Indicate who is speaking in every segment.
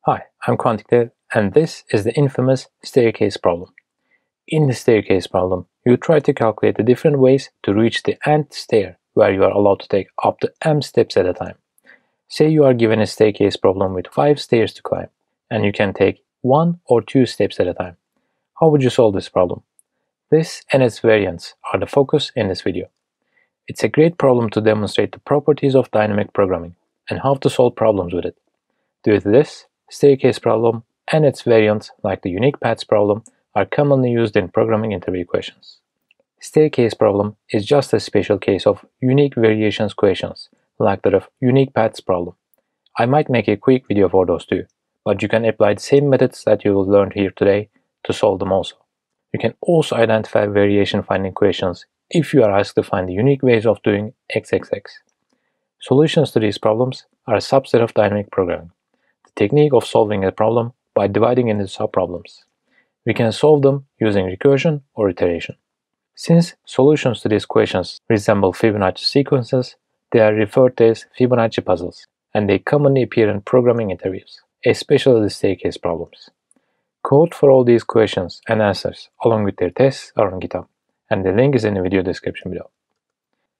Speaker 1: Hi, I'm complexities, and this is the infamous staircase problem. In the staircase problem, you try to calculate the different ways to reach the nth stair, where you are allowed to take up to m steps at a time. Say you are given a staircase problem with 5 stairs to climb, and you can take 1 or 2 steps at a time. How would you solve this problem? This and its variants are the focus in this video. It's a great problem to demonstrate the properties of dynamic programming and how to solve problems with it. Due to this, staircase problem and its variants like the unique paths problem are commonly used in programming interview questions. Staircase problem is just a special case of unique variations questions like that of unique paths problem. I might make a quick video for those too, but you can apply the same methods that you will learn here today to solve them also. You can also identify variation finding questions if you are asked to find the unique ways of doing XXX. Solutions to these problems are a subset of dynamic programming, the technique of solving a problem by dividing into subproblems. We can solve them using recursion or iteration. Since solutions to these questions resemble Fibonacci sequences, they are referred to as Fibonacci puzzles, and they commonly appear in programming interviews, especially the staircase problems. Code for all these questions and answers along with their tests are on GitHub, and the link is in the video description below.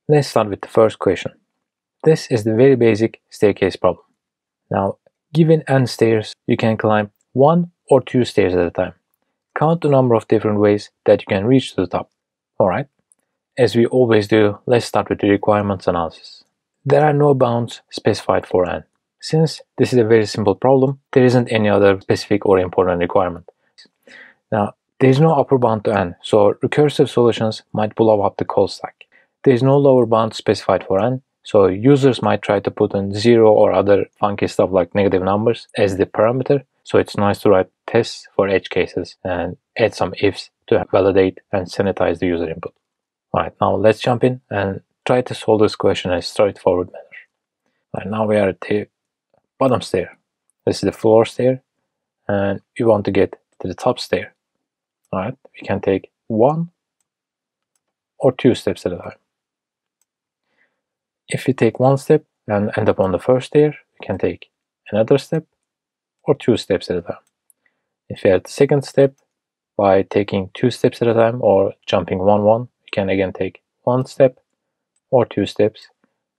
Speaker 1: Let's start with the first question. This is the very basic staircase problem. Now, given n stairs, you can climb 1 or 2 stairs at a time. Count the number of different ways that you can reach to the top. Alright, as we always do, let's start with the requirements analysis. There are no bounds specified for n. Since this is a very simple problem, there isn't any other specific or important requirement. Now, there is no upper bound to n, so recursive solutions might blow up the call stack. There is no lower bound specified for n, so users might try to put in 0 or other funky stuff like negative numbers as the parameter, so it's nice to write tests for edge cases and add some ifs to validate and sanitize the user input. Alright, now let's jump in and try to solve this question in a straightforward manner. Alright, now we are at the bottom stair. This is the floor stair, and we want to get to the top stair. Alright, we can take 1 or 2 steps at a time. If we take 1 step and end up on the first stair, we can take another step or 2 steps at a time. If we are at the second step, by taking 2 steps at a time or jumping 1, 1, we can again take 1 step or 2 steps.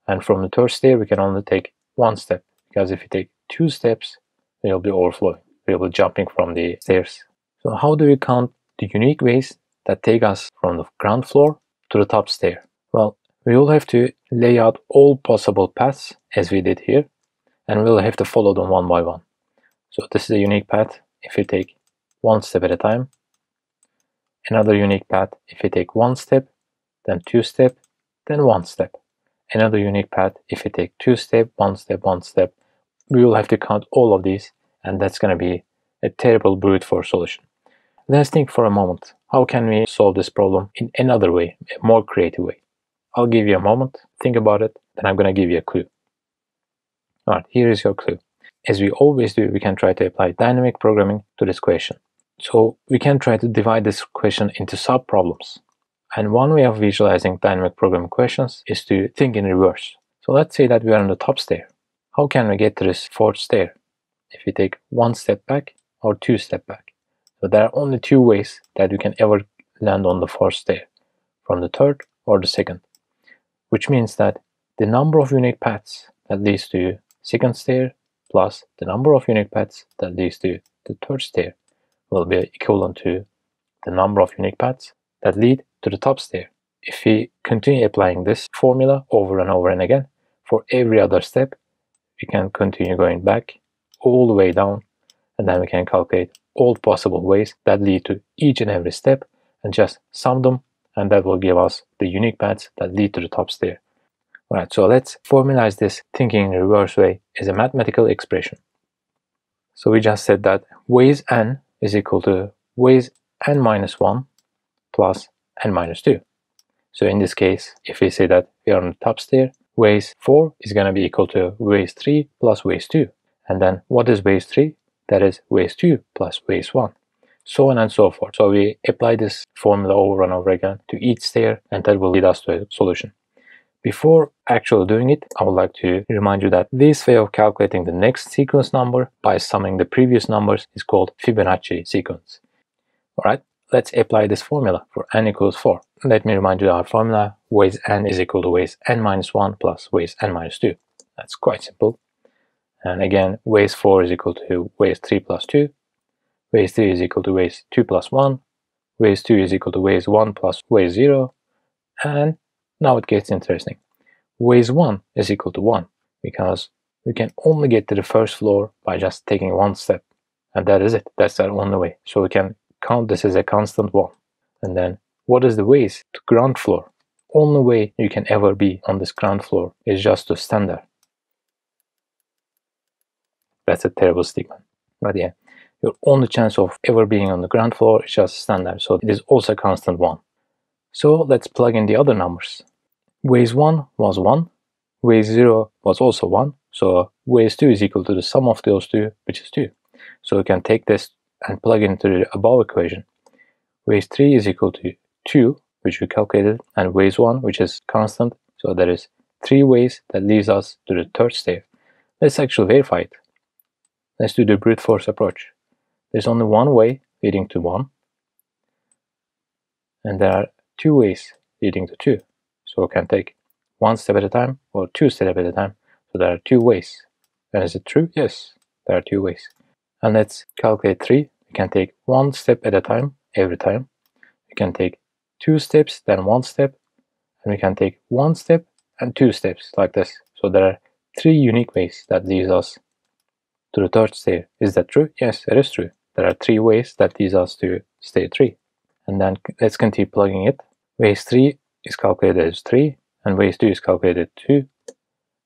Speaker 1: And from the third stair, we can only take 1 step, because if you take 2 steps, we will be overflowing. We will be jumping from the stairs. So how do we count the unique ways that take us from the ground floor to the top stair? Well, we will have to lay out all possible paths as we did here, and we'll have to follow them one by one. So this is a unique path if you take 1 step at a time. Another unique path if you take 1 step, then 2 step, then 1 step. Another unique path if you take 2 step, 1 step, 1 step. We will have to count all of these, and that's going to be a terrible brute force solution. Let's think for a moment, how can we solve this problem in another way, a more creative way? I'll give you a moment, think about it, then I'm going to give you a clue. Alright, here is your clue. As we always do, we can try to apply dynamic programming to this question. So we can try to divide this question into sub-problems. And one way of visualizing dynamic programming questions is to think in reverse. So let's say that we are on the top stair. How can we get to this 4th stair? If we take 1 step back or 2 step back. So there are only 2 ways that we can ever land on the 4th stair, from the 3rd or the 2nd. Which means that the number of unique paths that leads to 2nd stair plus the number of unique paths that leads to the 3rd stair will be equivalent to the number of unique paths that lead to the top stair. If we continue applying this formula over and over and again for every other step, we can continue going back all the way down, and then we can calculate all possible ways that lead to each and every step and just sum them, and that will give us the unique paths that lead to the top stair. Alright, so let's formalize this thinking in a reverse way as a mathematical expression. So we just said that ways n is equal to ways n minus 1 plus n minus 2. So in this case, if we say that we are on the top stair, ways 4 is going to be equal to ways 3 plus ways 2. And then what is ways 3? That is ways 2 plus ways 1. So on and so forth. So we apply this formula over and over again to each stair, and that will lead us to a solution. Before actually doing it, I would like to remind you that this way of calculating the next sequence number by summing the previous numbers is called Fibonacci sequence. Alright, let's apply this formula for n equals 4. Let me remind you our formula: ways n is equal to ways n minus 1 plus ways n minus 2. That's quite simple. And again, ways 4 is equal to ways 3 plus 2. Ways 3 is equal to ways 2 plus 1. Ways 2 is equal to ways 1 plus ways 0. And now it gets interesting. Ways 1 is equal to 1 because we can only get to the first floor by just taking one step. And that is it. That's our only way. So we can count this as a constant 1. And then what is the ways to ground floor? Only way you can ever be on this ground floor is just to stand there. That's a terrible statement. But yeah, your only chance of ever being on the ground floor is just stand there. So it is also a constant 1. So let's plug in the other numbers. Ways 1 was 1. Ways 0 was also 1. So ways 2 is equal to the sum of those two, which is 2. So we can take this and plug into the above equation. Ways 3 is equal to 2, which we calculated, and ways 1, which is constant. So there is 3 ways that leads us to the third stair. Let's actually verify it. Let's do the brute force approach. There's only one way leading to 1. And there are 2 ways leading to 2. So we can take 1 step at a time or 2 steps at a time. So there are 2 ways. And is it true? Yes, there are 2 ways. And let's calculate 3. We can take 1 step at a time every time. We can take 2 steps, then 1 step. And we can take 1 step and 2 steps like this. So there are 3 unique ways that leads us to the third stair. Is that true? Yes, it is true. There are 3 ways that leads us to stair 3. And then let's continue plugging it. Ways 3 is calculated as 3, and ways 2 is calculated 2.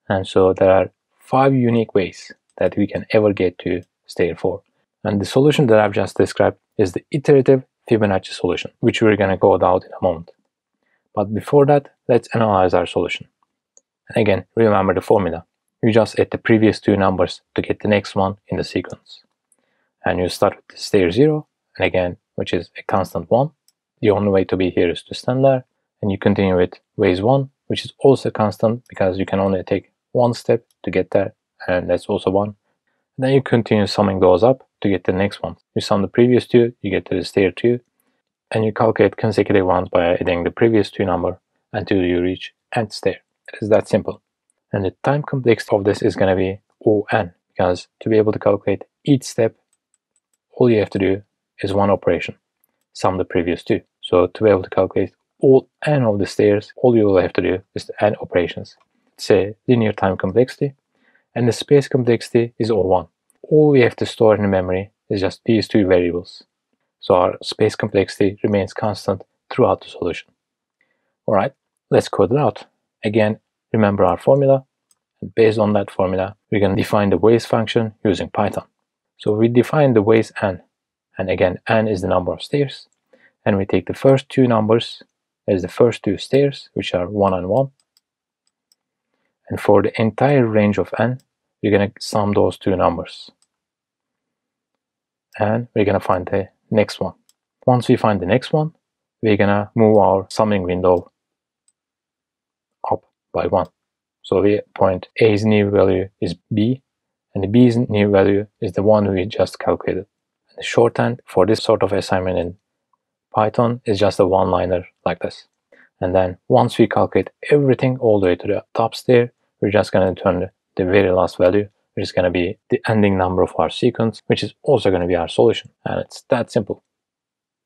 Speaker 1: And so there are 5 unique ways that we can ever get to stair 4. And the solution that I've just described is the iterative Fibonacci solution, which we're going to go about in a moment. But before that, let's analyze our solution. And again, remember the formula. You just add the previous 2 numbers to get the next one in the sequence. And you start with the stair 0, and again, which is a constant 1. The only way to be here is to stand there. And you continue with ways 1, which is also constant because you can only take 1 step to get there, and that's also 1. And then you continue summing those up to get the next one. You sum the previous 2, you get to the stair 2, and you calculate consecutive ones by adding the previous 2 number until you reach nth stair. It is that simple. And the time complexity of this is going to be O(n), because to be able to calculate each step, all you have to do is one operation, sum the previous 2. So to be able to calculate all n of the stairs, all you will have to do is the n operations. It's a linear time complexity, and the space complexity is O(1). All we have to store in the memory is just these 2 variables. So our space complexity remains constant throughout the solution. Alright, let's code it out. Again, remember our formula, and based on that formula, we're going to define the ways function using Python. So we define the ways n, and again, n is the number of stairs, and we take the first 2 numbers as the first 2 stairs, which are 1 and 1. And for the entire range of n, we're going to sum those 2 numbers. And we're going to find the next one. Once we find the next one, we're going to move our summing window up by 1. So we point A's new value is B, and the B's new value is the one we just calculated. And the shorthand for this sort of assignment in Python is just a one-liner like this. And then once we calculate everything all the way to the top stair, we're just going to turn the very last value, which is going to be the ending number of our sequence, which is also going to be our solution. And it's that simple.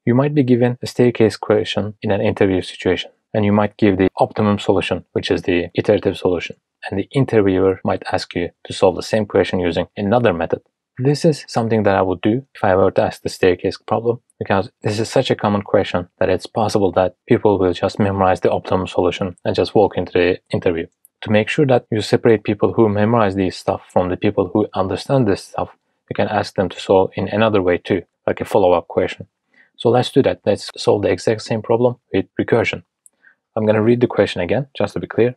Speaker 1: You might be given a staircase question in an interview situation, and you might give the optimum solution, which is the iterative solution. And the interviewer might ask you to solve the same question using another method. This is something that I would do if I were to ask the staircase problem, because this is such a common question that it's possible that people will just memorize the optimum solution and just walk into the interview. To make sure that you separate people who memorize these stuff from the people who understand this stuff, you can ask them to solve in another way too, like a follow-up question. So let's do that. Let's solve the exact same problem with recursion. I'm going to read the question again, just to be clear.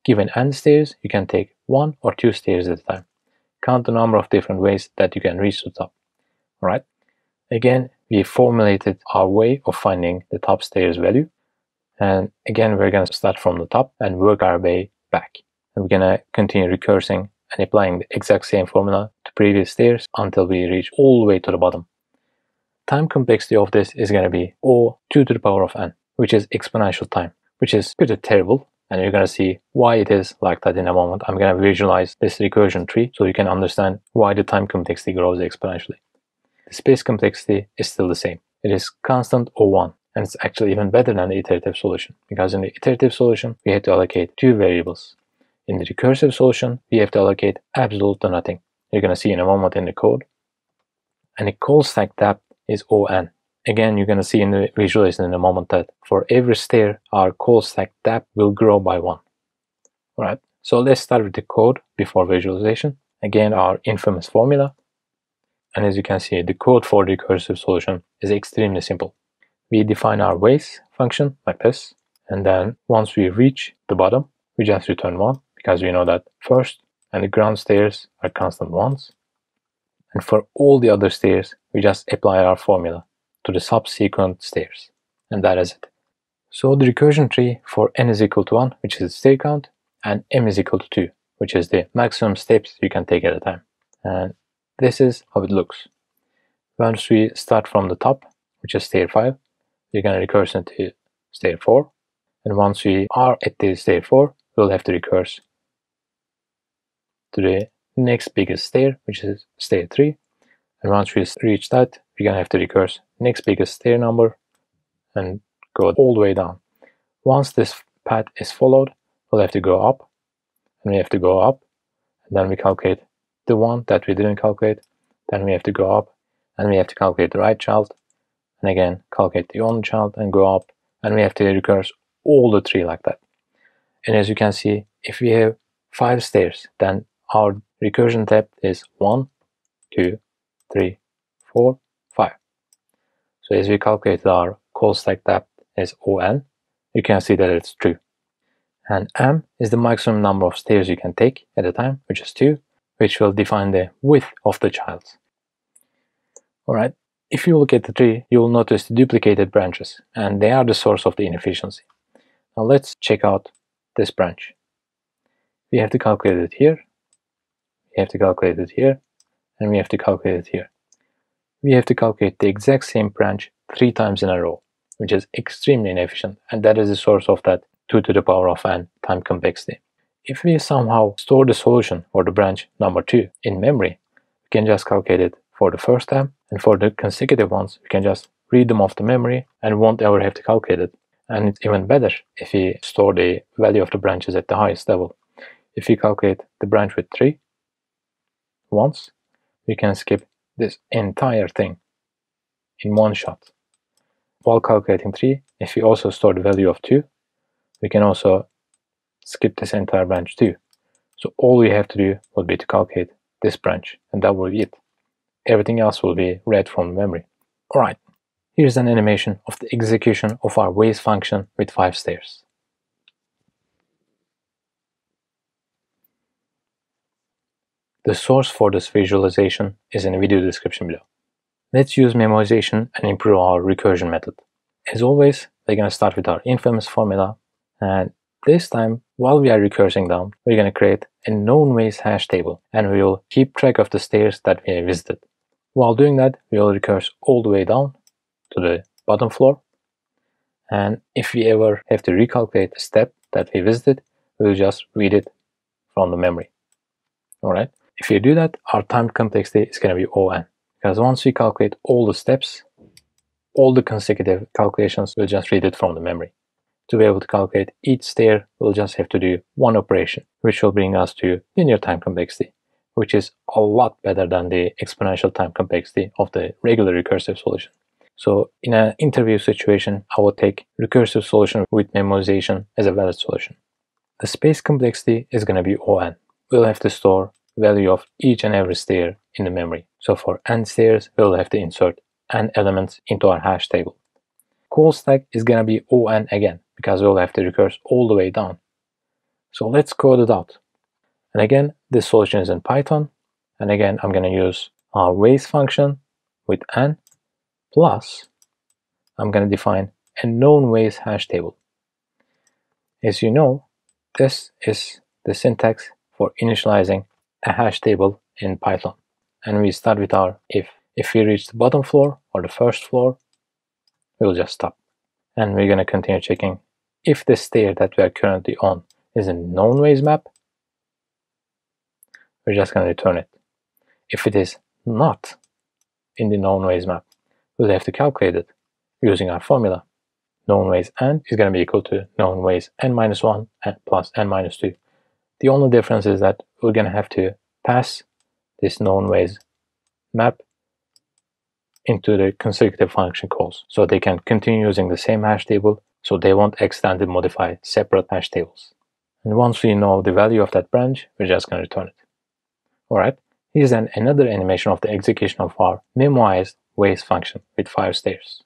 Speaker 1: Given n stairs, you can take 1 or 2 stairs at a time. Count the number of different ways that you can reach the top. Alright? Again, we formulated our way of finding the top stairs value. And again, we're going to start from the top and work our way back. And we're going to continue recursing and applying the exact same formula to previous stairs until we reach all the way to the bottom. Time complexity of this is going to be O2 to the power of n, which is exponential time, which is pretty terrible. And you're going to see why it is like that in a moment. I'm going to visualize this recursion tree so you can understand why the time complexity grows exponentially. The space complexity is still the same. It is constant O1, and it's actually even better than the iterative solution, because in the iterative solution, we have to allocate two variables. In the recursive solution, we have to allocate absolutely nothing. You're going to see in a moment in the code. And the call stack depth is On. Again, you're going to see in the visualization in a moment that for every stair, our call stack depth will grow by 1. Alright, so let's start with the code before visualization. Again, our infamous formula. And as you can see, the code for the recursive solution is extremely simple. We define our ways function like this. And then once we reach the bottom, we just return 1, because we know that first and the ground stairs are constant ones. And for all the other stairs, we just apply our formula to the subsequent stairs. And that is it. So the recursion tree for n is equal to 1, which is the stair count, and m is equal to 2, which is the maximum steps you can take at a time. And this is how it looks. Once we start from the top, which is stair 5, we're going to recurse into stair 4. And once we are at the stair 4, we'll have to recurse to the next biggest stair, which is stair 3. And once we reach that, we're going to have to recurse next biggest stair number and go all the way down. Once this path is followed, we'll have to go up, and we have to go up, and then we calculate the one that we didn't calculate, then we have to go up, and we have to calculate the right child, and again calculate the only child and go up, and we have to recurse all the 3 like that. And as you can see, if we have 5 stairs, then our recursion depth is 1, 2, 3, 4, 5. So as we calculate our call stack depth as On, you can see that it's true. And m is the maximum number of stairs you can take at a time, which is 2, which will define the width of the child. Alright, if you look at the tree, you will notice the duplicated branches, and they are the source of the inefficiency. Now let's check out this branch. We have to calculate it here, we have to calculate it here, and we have to calculate it here. We have to calculate the exact same branch 3 times in a row, which is extremely inefficient, and that is the source of that 2 to the power of n time complexity. If we somehow store the solution for the branch number 2 in memory, we can just calculate it for the first time, and for the consecutive ones, we can just read them off the memory and won't ever have to calculate it. And it's even better if we store the value of the branches at the highest level. If we calculate the branch with 3 once, we can skip this entire thing in one shot. While calculating 3, if we also store the value of 2, we can also skip this entire branch too. So all we have to do would be to calculate this branch, and that will be it. Everything else will be read from memory. Alright, here's an animation of the execution of our ways function with 5 stairs. The source for this visualization is in the video description below. Let's use memorization and improve our recursion method. As always, we're going to start with our infamous formula, and this time, while we are recursing down, we're going to create a known ways hash table, and we will keep track of the stairs that we have visited. While doing that, we will recurse all the way down to the bottom floor, and if we ever have to recalculate a step that we visited, we will just read it from the memory. Alright, if you do that, our time complexity is going to be On, because once we calculate all the steps, all the consecutive calculations, we'll just read it from the memory. To be able to calculate each stair, we'll just have to do one operation, which will bring us to linear time complexity, which is a lot better than the exponential time complexity of the regular recursive solution. So in an interview situation, I will take recursive solution with memorization as a valid solution. The space complexity is going to be On. We'll have to store value of each and every stair in the memory. So for n stairs, we'll have to insert n elements into our hash table. Call stack is going to be On again, because we'll have to recurse all the way down. So let's code it out. And again, this solution is in Python. And again, I'm going to use our ways function with n, plus I'm going to define a known ways hash table. As you know, this is the syntax for initializing a hash table in Python. And we start with our if. If we reach the bottom floor or the first floor, we'll just stop. And we're going to continue checking if the stair that we are currently on is a known ways map. We're just going to return it. If it is not in the known ways map, we'll have to calculate it using our formula. Known ways n is going to be equal to known ways n-1 and plus n-2. The only difference is that we're going to have to pass this known ways map into the consecutive function calls, so they can continue using the same hash table, so they won't accidentally modify separate hash tables. And once we know the value of that branch, we're just going to return it. Alright, here's then another animation of the execution of our memoized ways function with 5 stairs.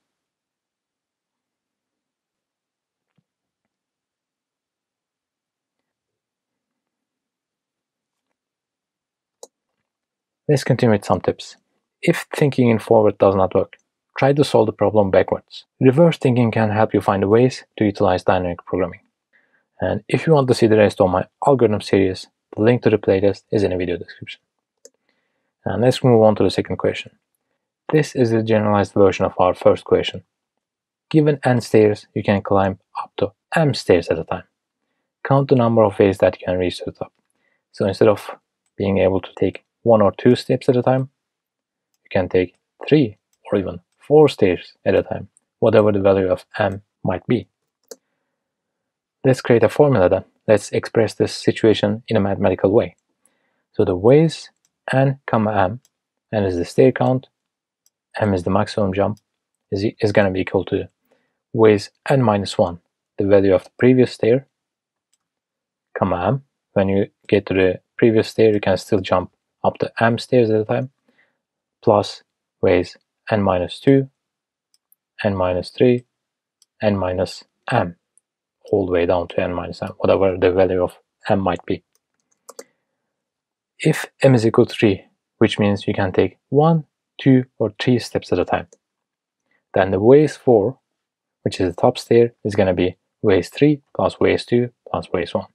Speaker 1: Let's continue with some tips. If thinking in forward does not work, try to solve the problem backwards. Reverse thinking can help you find ways to utilize dynamic programming. And if you want to see the rest of my algorithm series, the link to the playlist is in the video description. And let's move on to the second question. This is the generalized version of our first question. Given n stairs, you can climb up to m stairs at a time. Count the number of ways that you can reach to the top. So instead of being able to take 1 or 2 steps at a time, you can take 3 or even 4 stairs at a time, whatever the value of m might be. Let's create a formula then. Let's express this situation in a mathematical way. So the ways n, m is the stair count, m is the maximum jump, is going to be equal to ways n-1, the value of the previous stair, m. When you get to the previous stair, you can still jump up to m stairs at a time, plus ways n-2, n-3, n-m, all the way down to n-m, whatever the value of m might be. If m is equal to 3, which means you can take 1, 2, or 3 steps at a time, then the ways 4, which is the top stair, is going to be ways 3 plus ways 2 plus ways 1.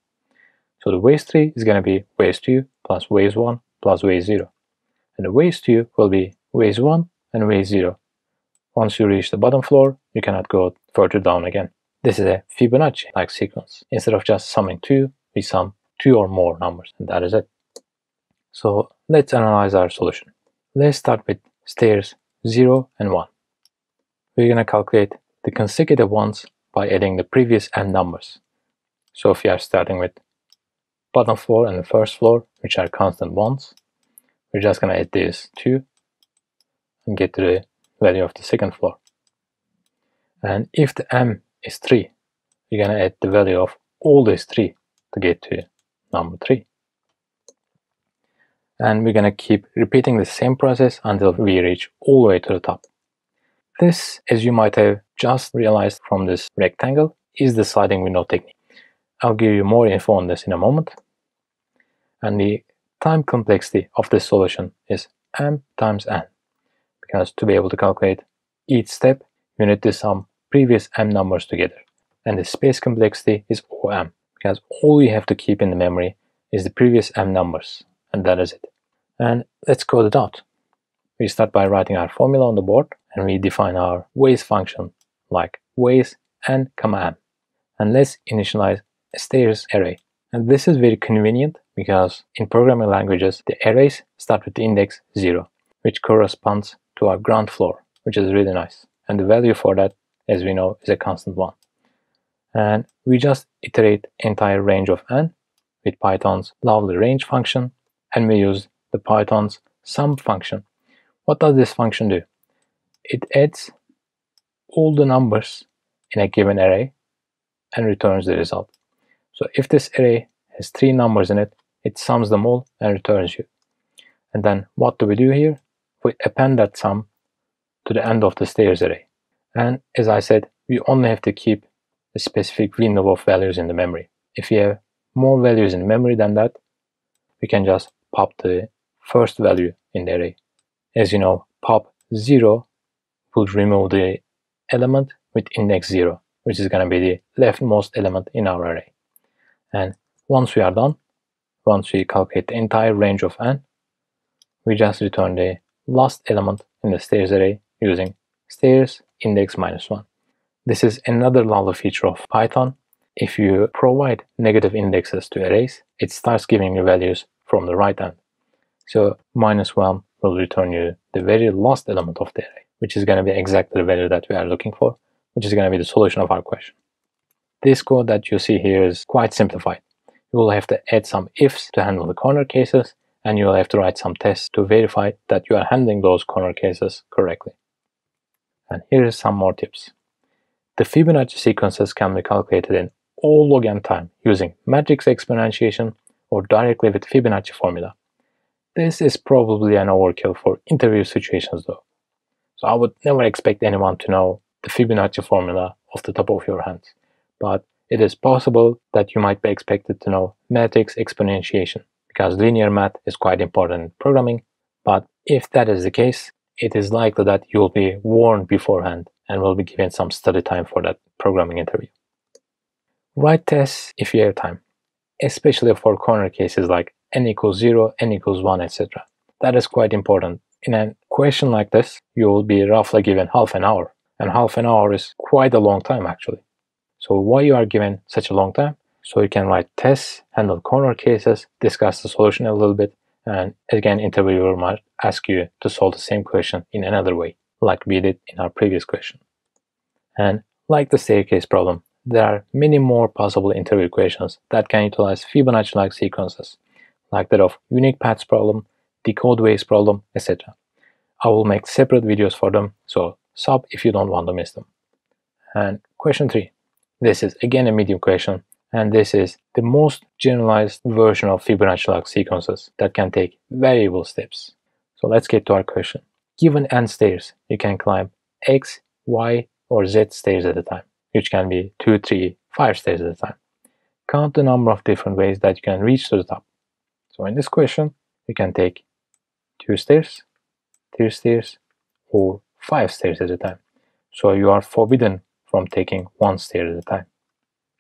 Speaker 1: So the ways 3 is going to be ways 2 plus ways 1 plus ways 0. And the ways 2 will be ways 1 and ways 0. Once you reach the bottom floor, you cannot go further down again. This is a Fibonacci-like sequence. Instead of just summing 2, we sum 2 or more numbers, and that is it. So let's analyze our solution. Let's start with stairs 0 and 1. We're going to calculate the consecutive ones by adding the previous n numbers. So if we are starting with bottom floor and the first floor, which are constant ones, we're just going to add these 2 and get to the value of the second floor. And if the m is 3, you're going to add the value of all these 3 to get to number 3. And we're going to keep repeating the same process until we reach all the way to the top. This, as you might have just realized from this rectangle, is the sliding window technique. I'll give you more info on this in a moment. And the time complexity of this solution is m times n, because to be able to calculate each step, you need to sum previous m numbers together. And the space complexity is om, because all you have to keep in the memory is the previous m numbers, and that is it. And let's code it out. We start by writing our formula on the board, and we define our ways function like ways n, m. And let's initialize a stairs array. And this is very convenient because in programming languages, the arrays start with the index 0, which corresponds to our ground floor, which is really nice. And the value for that, as we know, is a constant 1. And we just iterate entire range of n with Python's lovely range function, and we use the Python's sum function. What does this function do? It adds all the numbers in a given array and returns the result. So if this array has 3 numbers in it, it sums them all and returns you. And then what do we do here? We append that sum to the end of the stairs array. And as I said, we only have to keep a specific window of values in the memory. If you have more values in memory than that, we can just pop the first value in the array. As you know, pop 0 will remove the element with index 0, which is going to be the leftmost element in our array. And once we are done, once we calculate the entire range of n, we just return the last element in the stairs array using stairs index -1. This is another lovely feature of Python. If you provide negative indexes to arrays, it starts giving you values from the right end. So -1 will return you the very last element of the array, which is going to be exactly the value that we are looking for, which is going to be the solution of our question. This code that you see here is quite simplified. You will have to add some ifs to handle the corner cases, and you will have to write some tests to verify that you are handling those corner cases correctly. And here is some more tips. The Fibonacci sequences can be calculated in all log n time using matrix exponentiation or directly with Fibonacci formula. This is probably an overkill for interview situations though. So I would never expect anyone to know the Fibonacci formula off the top of your hands. But it is possible that you might be expected to know matrix exponentiation, because linear math is quite important in programming. But if that is the case, it is likely that you will be warned beforehand and will be given some study time for that programming interview. Write tests if you have time, especially for corner cases like n equals 0, n equals 1, etc. That is quite important. In a question like this, you will be roughly given half an hour, and half an hour is quite a long time actually. So why you are given such a long time? So you can write tests, handle corner cases, discuss the solution a little bit, and again, interviewer might ask you to solve the same question in another way, like we did in our previous question. And like the staircase problem, there are many more possible interview questions that can utilize Fibonacci-like sequences, like that of unique paths problem, decode ways problem, etc. I will make separate videos for them, so sub if you don't want to miss them. And question 3. This is again a medium question, and this is the most generalized version of Fibonacci-like sequences that can take variable steps. So let's get to our question. Given n stairs, you can climb x, y, or z stairs at a time, which can be 2, 3, 5 stairs at a time. Count the number of different ways that you can reach to the top. So in this question, you can take 2 stairs, 3 stairs, or 5 stairs at a time. So you are forbidden from taking 1 stair at a time.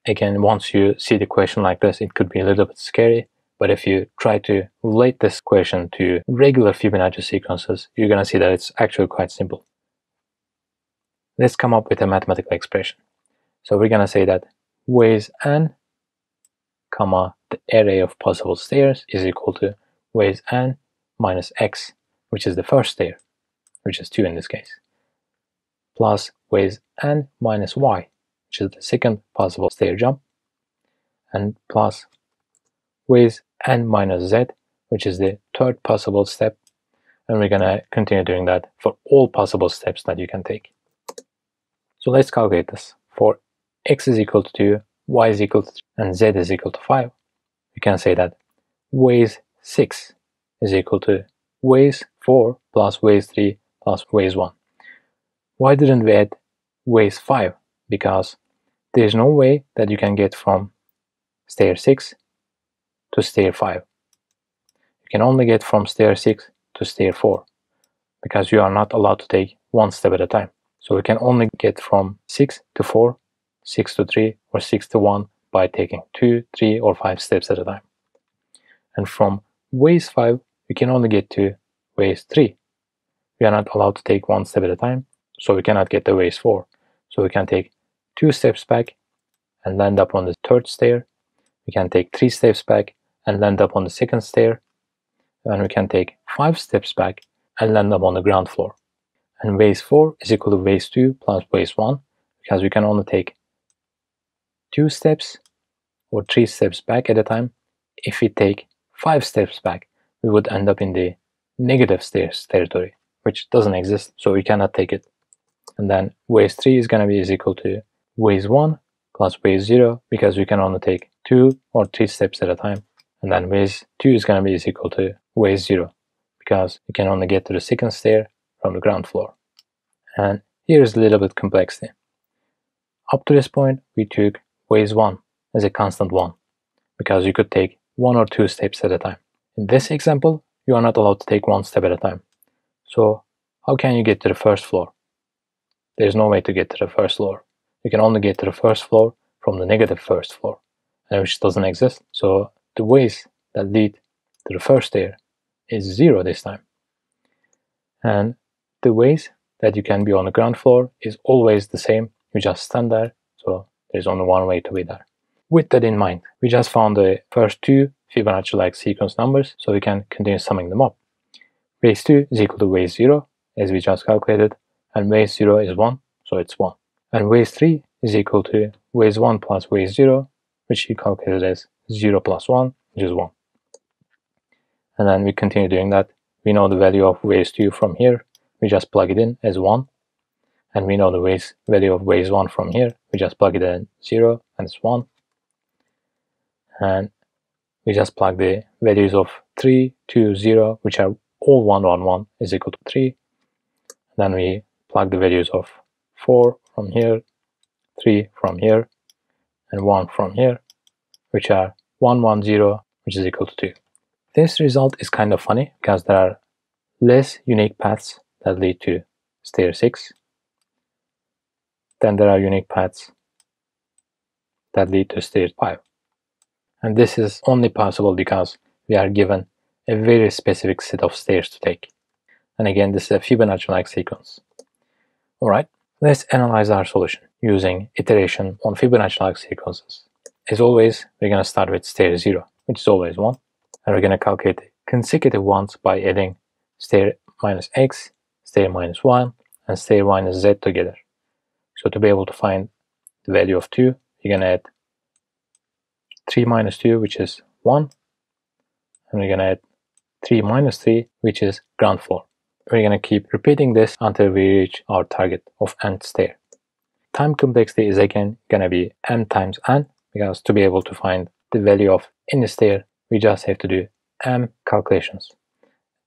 Speaker 1: Again, once you see the question like this, it could be a little bit scary, but if you try to relate this question to regular Fibonacci sequences, you're going to see that it's actually quite simple. Let's come up with a mathematical expression. So we're going to say that ways n, comma, the array of possible stairs is equal to ways n minus x, which is the first stair, which is 2 in this case, plus ways n minus y, which is the second possible stair jump, and plus ways n minus z, which is the third possible step, and we're going to continue doing that for all possible steps that you can take. So let's calculate this. For x is equal to 2, y is equal to 3, and z is equal to 5, we can say that ways 6 is equal to ways 4 plus ways 3 plus ways 1. Why didn't we add ways 5? Because there's no way that you can get from stair 6 to stair 5. You can only get from stair 6 to stair 4, because you are not allowed to take 1 step at a time. So we can only get from 6 to 4, 6 to 3, or 6 to 1 by taking 2, 3, or 5 steps at a time. And from ways 5, we can only get to ways 3. We are not allowed to take 1 step at a time, so we cannot get to ways 4. So we can take 2 steps back and land up on the third stair. We can take 3 steps back and land up on the second stair. And we can take 5 steps back and land up on the ground floor. And ways 4 is equal to ways 2 plus ways 1, because we can only take 2 steps or 3 steps back at a time. If we take 5 steps back, we would end up in the negative stairs territory, which doesn't exist, so we cannot take it. And then ways 3 is going to be is equal to ways 1 plus ways 0, because we can only take 2 or 3 steps at a time. And then ways 2 is going to be is equal to ways 0, because we can only get to the second stair from the ground floor. And here is a little bit complexity. Up to this point, we took ways 1 as a constant 1, because you could take 1 or 2 steps at a time. In this example, you are not allowed to take 1 step at a time. So how can you get to the first floor? There's no way to get to the first floor. You can only get to the first floor from the negative first floor. which doesn't exist. So the ways that lead to the first stair is 0 this time. And the ways that you can be on the ground floor is always the same. You just stand there, so there's only one way to be there. With that in mind, we just found the first two Fibonacci-like sequence numbers, so we can continue summing them up. Base 2 is equal to base 0, as we just calculated, and base 0 is 1, so it's 1. And base 3 is equal to base 1 plus base 0, which we calculated as 0 plus 1, which is 1. And then we continue doing that. We know the value of base 2 from here, we just plug it in as 1. And we know the value of base 1 from here, we just plug it in 0, and it's 1. And we just plug the values of 3, 2, 0, which are all 1, 1, 1 is equal to 3. Then we plug the values of 4 from here, 3 from here, and 1 from here, which are 1, 1, 0, which is equal to 2. This result is kind of funny because there are less unique paths that lead to stair 6 than there are unique paths that lead to stair 5. And this is only possible because we are given a very specific set of stairs to take. And again, this is a Fibonacci-like sequence. Alright, let's analyze our solution using iteration on Fibonacci-like sequences. As always, we're going to start with stair 0, which is always 1. And we're going to calculate consecutive ones by adding stair minus x, stair minus 1, and stair minus z together. So to be able to find the value of 2, you're going to add 3 minus 2, which is 1. And we're going to add 3 minus 3, which is ground floor. We're going to keep repeating this until we reach our target of nth stair. Time complexity is again going to be m times n, because to be able to find the value of any stair, we just have to do m calculations.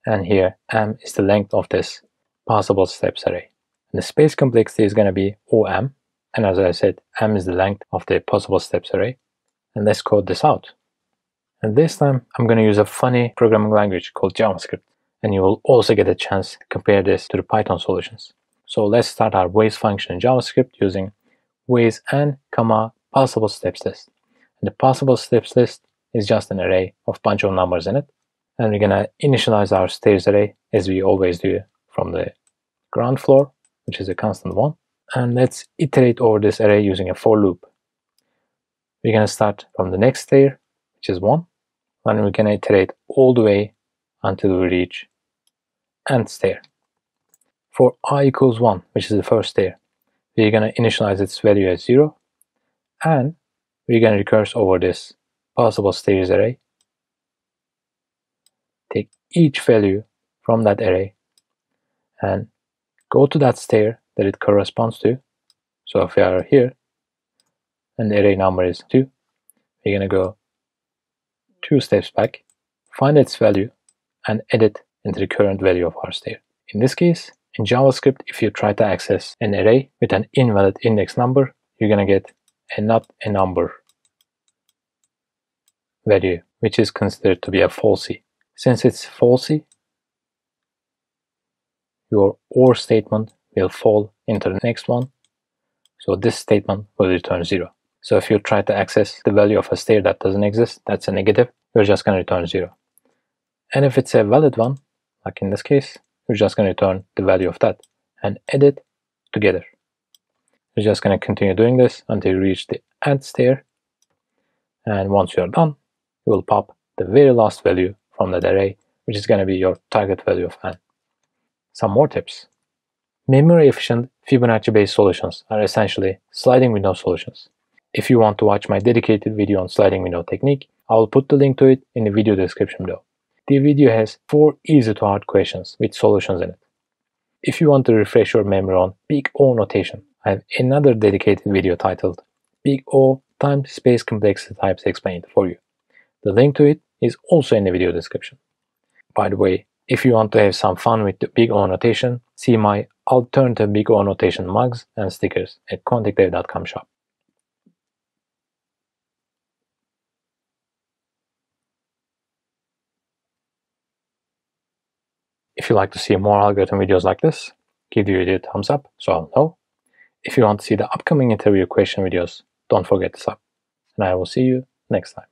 Speaker 1: And here, m is the length of this possible steps array. And the space complexity is going to be OM. And as I said, m is the length of the possible steps array. And let's code this out. And this time, I'm going to use a funny programming language called JavaScript. And you will also get a chance to compare this to the Python solutions. So let's start our ways function in JavaScript using ways n, possible steps list. And the possible steps list is just an array of bunch of numbers in it. And we're going to initialize our stairs array as we always do from the ground floor, which is a constant 1. And let's iterate over this array using a for loop. We're going to start from the next stair, which is 1. And we're going to iterate all the way until we reach nth stair. For I equals 1, which is the first stair, we're going to initialize its value as 0. And we're going to recurse over this possible stairs array. Take each value from that array and go to that stair that it corresponds to. So if we are here and the array number is 2, we're going to go 2 steps back, find its value, and add it into the current value of our stair. In this case, in JavaScript, if you try to access an array with an invalid index number, you're going to get a not a number value, which is considered to be a falsie. Since it's falsie, your OR statement will fall into the next one. So this statement will return 0. So if you try to access the value of a stair that doesn't exist, that's a negative, you're just going to return 0. And if it's a valid one, like in this case, you're just going to return the value of that and add it together. You're just going to continue doing this until you reach the nth stair. And once you're done, you will pop the very last value from that array, which is going to be your target value of n. Some more tips. Memory efficient Fibonacci-based solutions are essentially sliding window solutions. If you want to watch my dedicated video on sliding window technique, I will put the link to it in the video description below. The video has 4 easy to hard questions with solutions in it. If you want to refresh your memory on Big O notation, I have another dedicated video titled Big O Time Space Complexity Types Explained for you. The link to it is also in the video description. By the way, if you want to have some fun with the Big O notation, see my alternative Big O notation mugs and stickers at contactdev.com shop. If you like to see more algorithm videos like this, give the video a thumbs up so I'll know. If you want to see the upcoming interview question videos, don't forget to sub. And I will see you next time.